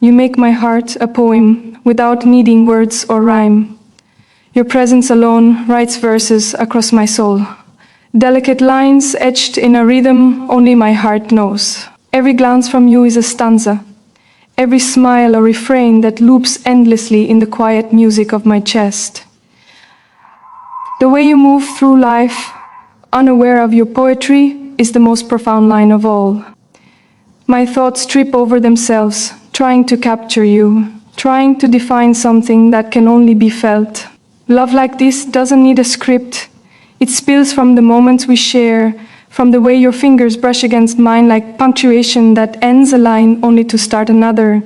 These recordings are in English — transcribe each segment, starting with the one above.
You make my heart a poem without needing words or rhyme. Your presence alone writes verses across my soul. Delicate lines etched in a rhythm only my heart knows. Every glance from you is a stanza. Every smile a refrain that loops endlessly in the quiet music of my chest. The way you move through life, unaware of your poetry, is the most profound line of all. My thoughts trip over themselves, trying to capture you, trying to define something that can only be felt. Love like this doesn't need a script. It spills from the moments we share, from the way your fingers brush against mine like punctuation that ends a line only to start another.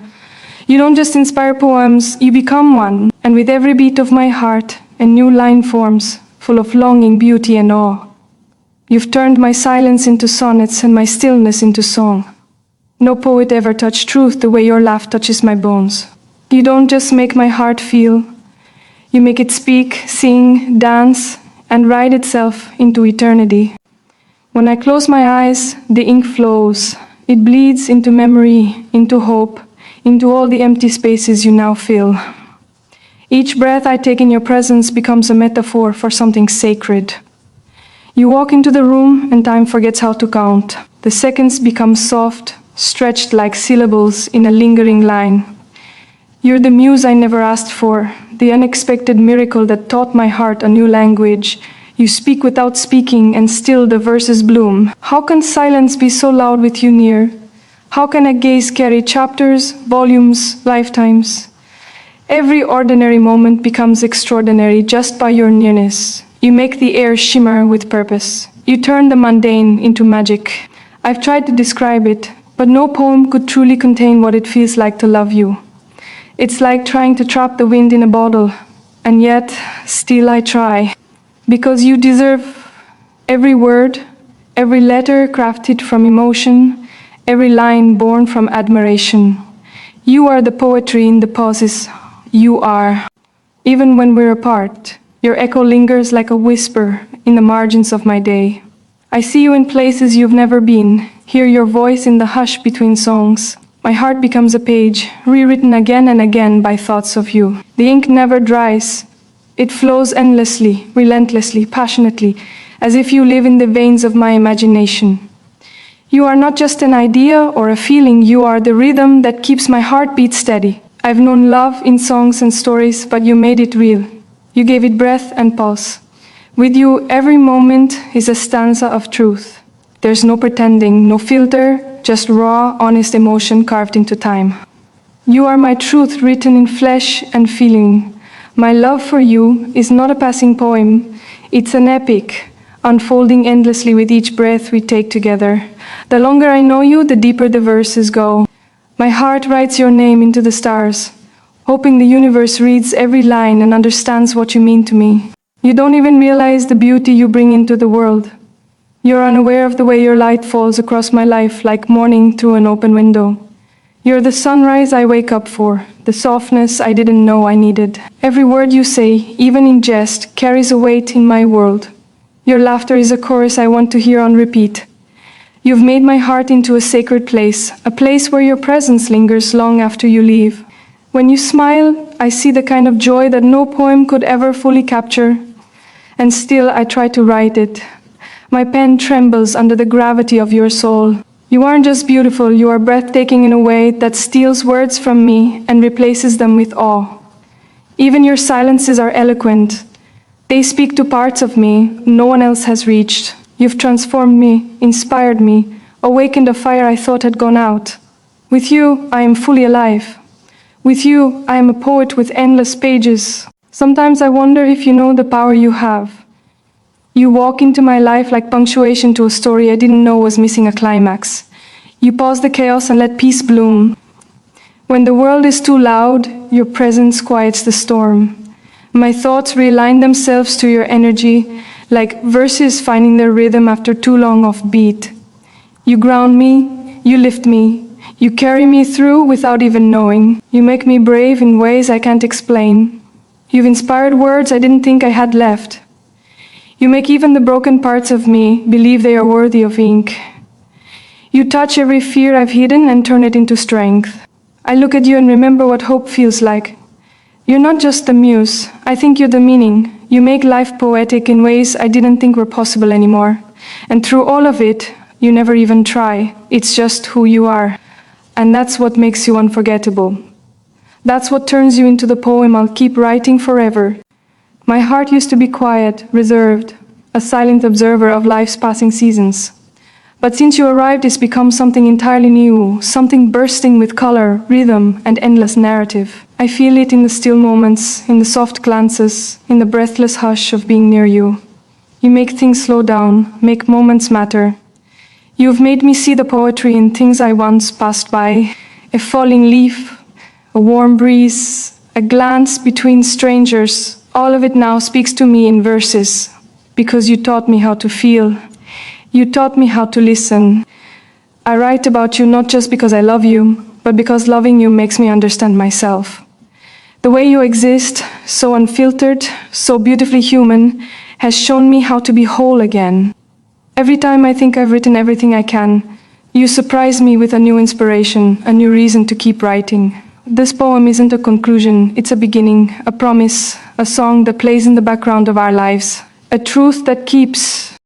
You don't just inspire poems, you become one. And with every beat of my heart, a new line forms, full of longing, beauty, and awe. You've turned my silence into sonnets and my stillness into song. No poet ever touched truth the way your laugh touches my bones. You don't just make my heart feel, you make it speak, sing, dance, and write itself into eternity. When I close my eyes, the ink flows. It bleeds into memory, into hope, into all the empty spaces you now fill. Each breath I take in your presence becomes a metaphor for something sacred. You walk into the room and time forgets how to count. The seconds become soft, stretched like syllables in a lingering line. You're the muse I never asked for, the unexpected miracle that taught my heart a new language. You speak without speaking, and still the verses bloom. How can silence be so loud with you near? How can a gaze carry chapters, volumes, lifetimes? Every ordinary moment becomes extraordinary just by your nearness. You make the air shimmer with purpose. You turn the mundane into magic. I've tried to describe it, but no poem could truly contain what it feels like to love you. It's like trying to trap the wind in a bottle, and yet, still I try. Because you deserve every word, every letter crafted from emotion, every line born from admiration. You are the poetry in the pauses. You are. Even when we're apart, your echo lingers like a whisper in the margins of my day. I see you in places you've never been, hear your voice in the hush between songs. My heart becomes a page, rewritten again and again by thoughts of you. The ink never dries. It flows endlessly, relentlessly, passionately, as if you live in the veins of my imagination. You are not just an idea or a feeling, you are the rhythm that keeps my heartbeat steady. I've known love in songs and stories, but you made it real. You gave it breath and pulse. With you, every moment is a stanza of truth. There's no pretending, no filter, just raw, honest emotion carved into time. You are my truth written in flesh and feeling. My love for you is not a passing poem, it's an epic, unfolding endlessly with each breath we take together. The longer I know you, the deeper the verses go. My heart writes your name into the stars, hoping the universe reads every line and understands what you mean to me. You don't even realize the beauty you bring into the world. You're unaware of the way your light falls across my life like morning through an open window. You're the sunrise I wake up for, the softness I didn't know I needed. Every word you say, even in jest, carries a weight in my world. Your laughter is a chorus I want to hear on repeat. You've made my heart into a sacred place, a place where your presence lingers long after you leave. When you smile, I see the kind of joy that no poem could ever fully capture, and still I try to write it. My pen trembles under the gravity of your soul. You aren't just beautiful, you are breathtaking in a way that steals words from me and replaces them with awe. Even your silences are eloquent. They speak to parts of me no one else has reached. You've transformed me, inspired me, awakened a fire I thought had gone out. With you, I am fully alive. With you, I am a poet with endless pages. Sometimes I wonder if you know the power you have. You walk into my life like punctuation to a story I didn't know was missing a climax. You pause the chaos and let peace bloom. When the world is too loud, your presence quiets the storm. My thoughts realign themselves to your energy, like verses finding their rhythm after too long off beat. You ground me, you lift me, you carry me through without even knowing. You make me brave in ways I can't explain. You've inspired words I didn't think I had left. You make even the broken parts of me believe they are worthy of ink. You touch every fear I've hidden and turn it into strength. I look at you and remember what hope feels like. You're not just the muse, I think you're the meaning. You make life poetic in ways I didn't think were possible anymore. And through all of it, you never even try. It's just who you are. And that's what makes you unforgettable. That's what turns you into the poem I'll keep writing forever. My heart used to be quiet, reserved, a silent observer of life's passing seasons. But since you arrived, it's become something entirely new, something bursting with color, rhythm, and endless narrative. I feel it in the still moments, in the soft glances, in the breathless hush of being near you. You make things slow down, make moments matter. You've made me see the poetry in things I once passed by. A falling leaf, a warm breeze, a glance between strangers. All of it now speaks to me in verses, because you taught me how to feel. You taught me how to listen. I write about you not just because I love you, but because loving you makes me understand myself. The way you exist, so unfiltered, so beautifully human, has shown me how to be whole again. Every time I think I've written everything I can, you surprise me with a new inspiration, a new reason to keep writing. This poem isn't a conclusion, it's a beginning, a promise, a song that plays in the background of our lives, a truth that keeps